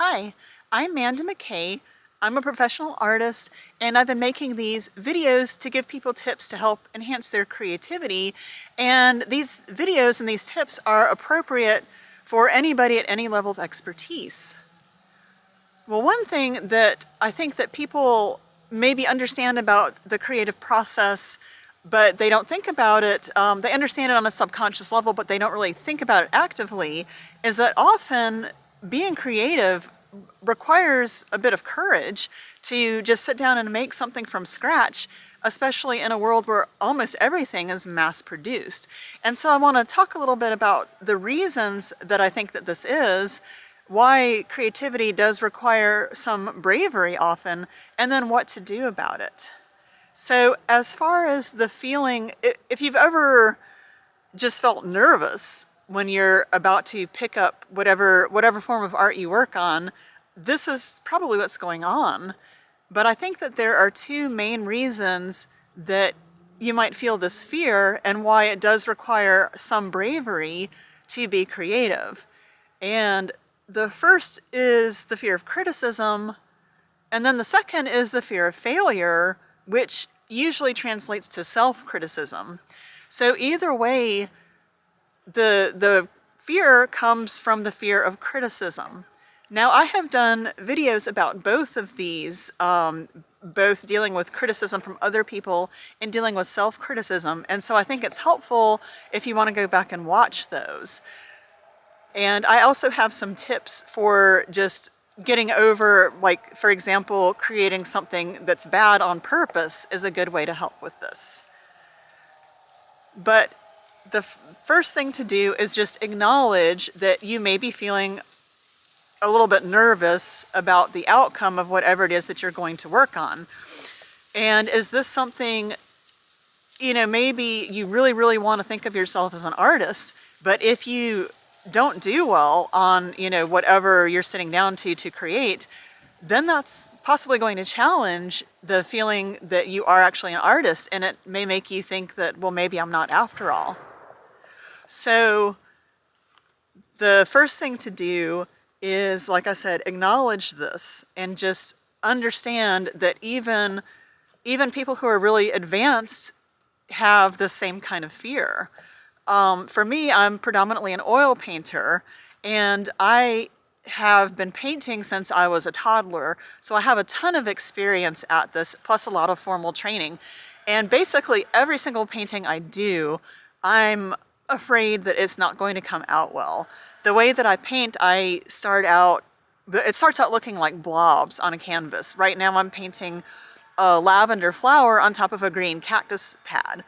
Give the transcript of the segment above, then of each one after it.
Hi, I'm Amanda McKay. I'm a professional artist, and I've been making these videos to give people tips to help enhance their creativity. And these videos and these tips are appropriate for anybody at any level of expertise. Well, one thing that I think that people maybe understand about the creative process, but they don't think about it, they understand it on a subconscious level, but they don't really think about it actively, is that often being creative requires a bit of courage to just sit down and make something from scratch, especially in a world where almost everything is mass produced. And so I want to talk a little bit about the reasons that I think that this is, why creativity does require some bravery often, and then what to do about it. So as far as the feeling, if you've ever just felt nervous when you're about to pick up whatever form of art you work on, this is probably what's going on. But I think that there are two main reasons that you might feel this fear and why it does require some bravery to be creative. And the first is the fear of criticism, and then the second is the fear of failure, which usually translates to self-criticism. So either way, the fear comes from the fear of criticism. Now, I have done videos about both of these, both dealing with criticism from other people and dealing with self-criticism, and so I think it's helpful if you want to go back and watch those. And I also have some tips for just getting over, like, for example, creating something that's bad on purpose is a good way to help with this. But the first thing to do is just acknowledge that you may be feeling a little bit nervous about the outcome of whatever it is that you're going to work on. And is this something, maybe you really, really want to think of yourself as an artist, but if you don't do well on, whatever you're sitting down to create, then that's possibly going to challenge the feeling that you are actually an artist, and it may make you think that, well, maybe I'm not after all. So the first thing to do is, like I said, acknowledge this and just understand that even people who are really advanced have the same kind of fear. For me, I'm predominantly an oil painter, and I have been painting since I was a toddler, so I have a ton of experience at this, plus a lot of formal training. And basically every single painting I do, I'm afraid that it's not going to come out well. The way that I paint, it starts out looking like blobs on a canvas. Right now I'm painting a lavender flower on top of a green cactus pad.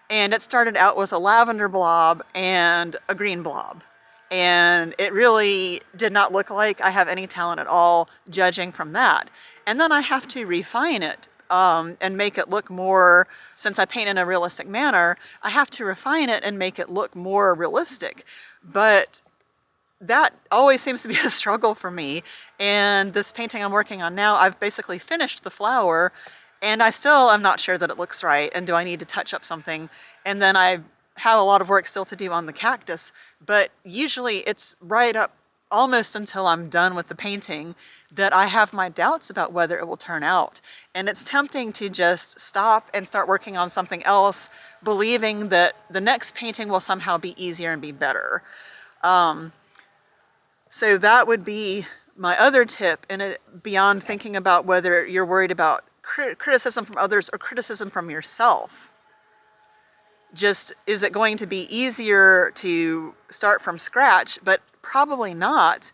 And it started out with a lavender blob and a green blob. And it really did not look like I have any talent at all, judging from that. And then I have to refine it and make it look more, since I paint in a realistic manner, I have to refine it and make it look more realistic. But that always seems to be a struggle for me. And this painting I'm working on now, I've basically finished the flower, and I still am not sure that it looks right, and do I need to touch up something? And then I have a lot of work still to do on the cactus, but usually it's right up almost until I'm done with the painting that I have my doubts about whether it will turn out. And it's tempting to just stop and start working on something else, believing that the next painting will somehow be easier and be better. So that would be my other tip, and beyond thinking about whether you're worried about criticism from others or criticism from yourself. Just, is it going to be easier to start from scratch? But probably not.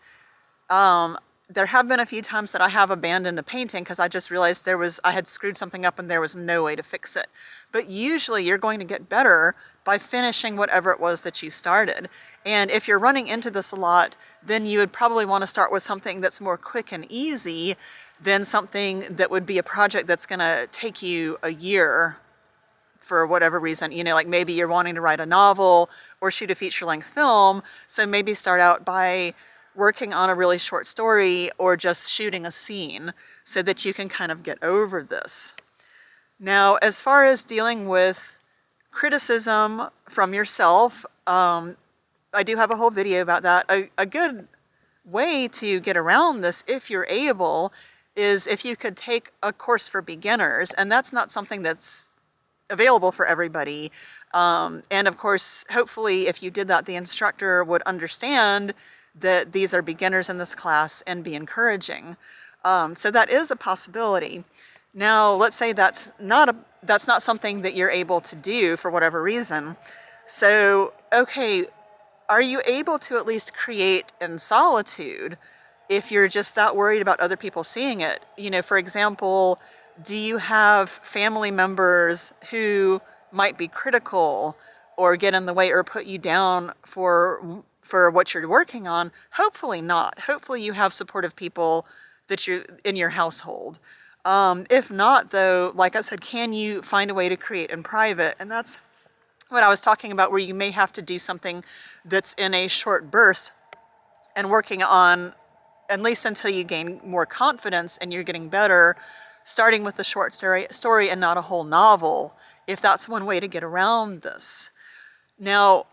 There have been a few times that I have abandoned a painting because I just realized I had screwed something up and there was no way to fix it. But usually you're going to get better by finishing whatever it was that you started. And if you're running into this a lot, then you would probably want to start with something that's more quick and easy than something that would be a project that's going to take you a year for whatever reason. Like maybe you're wanting to write a novel or shoot a feature-length film, so maybe start out by working on a really short story or just shooting a scene so that you can kind of get over this. Now, as far as dealing with criticism from yourself, I do have a whole video about that. A good way to get around this, if you're able, is if you could take a course for beginners, and that's not something that's available for everybody. And of course, hopefully, if you did that, the instructor would understand that these are beginners in this class and be encouraging. So that is a possibility. Now, let's say that's not something that you're able to do for whatever reason. So, okay, are you able to at least create in solitude if you're just that worried about other people seeing it? You know, for example, do you have family members who might be critical or get in the way or put you down for what you're working on? Hopefully not. Hopefully you have supportive people that you in your household. If not, though, like I said, can you find a way to create in private? And that's what I was talking about, where you may have to do something that's in a short burst and working on, at least until you gain more confidence and you're getting better, starting with the short story and not a whole novel, if that's one way to get around this. Now,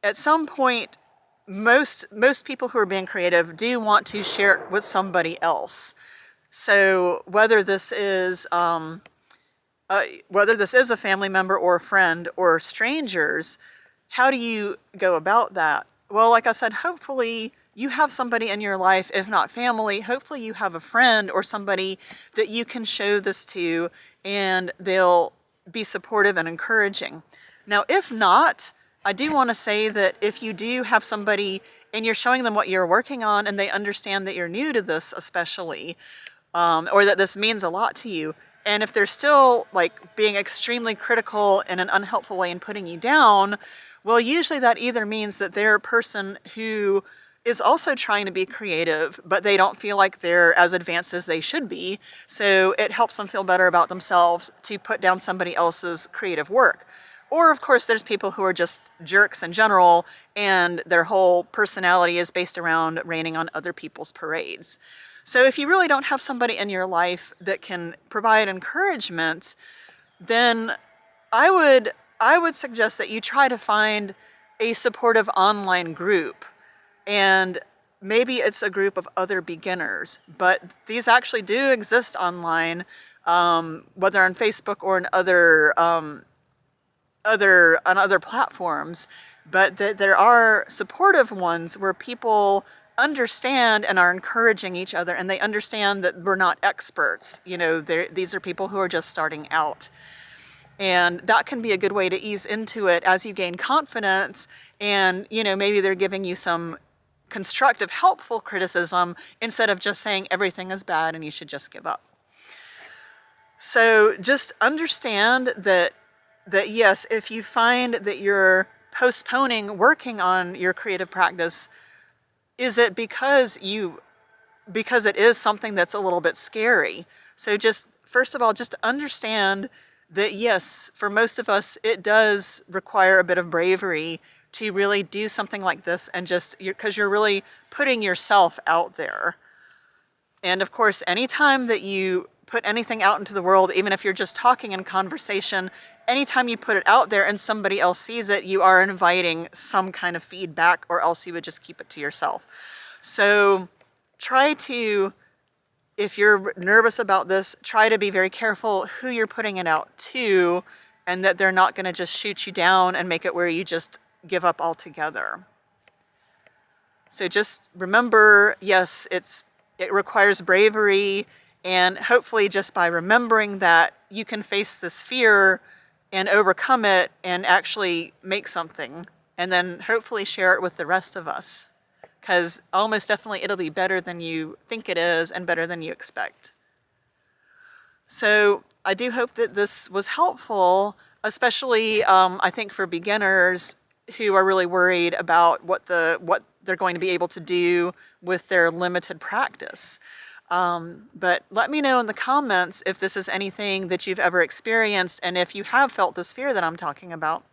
at some point, most people who are being creative do want to share it with somebody else. So whether this is a family member or a friend or strangers, how do you go about that? Well, like I said, hopefully you have somebody in your life, if not family, hopefully you have a friend or somebody that you can show this to and they'll be supportive and encouraging. Now, if not, I do want to say that if you do have somebody and you're showing them what you're working on and they understand that you're new to this especially, or that this means a lot to you, and if they're still like being extremely critical in an unhelpful way and putting you down, well, usually that either means that they're a person who is also trying to be creative, but they don't feel like they're as advanced as they should be. So it helps them feel better about themselves to put down somebody else's creative work. Or, of course, there's people who are just jerks in general, and their whole personality is based around raining on other people's parades. So if you really don't have somebody in your life that can provide encouragement, then I would suggest that you try to find a supportive online group. And maybe it's a group of other beginners, but these actually do exist online, whether on Facebook or in other platforms. But there are supportive ones where people understand and are encouraging each other, and they understand that we're not experts. You know, these are people who are just starting out. And that can be a good way to ease into it as you gain confidence, and, you know, maybe they're giving you some constructive, helpful criticism instead of just saying everything is bad and you should just give up. So just understand that yes, if you find that you're postponing working on your creative practice, is it because it is something that's a little bit scary? So just, first of all, just understand that yes, for most of us, it does require a bit of bravery to really do something like this, and just because you're really putting yourself out there. And of course, anytime that you put anything out into the world, even if you're just talking in conversation, anytime you put it out there and somebody else sees it, you are inviting some kind of feedback, or else you would just keep it to yourself. So try to, if you're nervous about this, try to be very careful who you're putting it out to, and that they're not going to just shoot you down and make it where you just give up altogether. So just remember, yes, it requires bravery, and hopefully just by remembering that, you can face this fear and overcome it and actually make something, and then hopefully share it with the rest of us, because almost definitely it'll be better than you think it is and better than you expect. So I do hope that this was helpful, especially I think for beginners who are really worried about what they're going to be able to do with their limited practice. But let me know in the comments if this is anything that you've ever experienced, and if you have felt this fear that I'm talking about.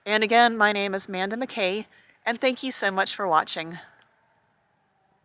And again, my name is Amanda McKay, and thank you so much for watching.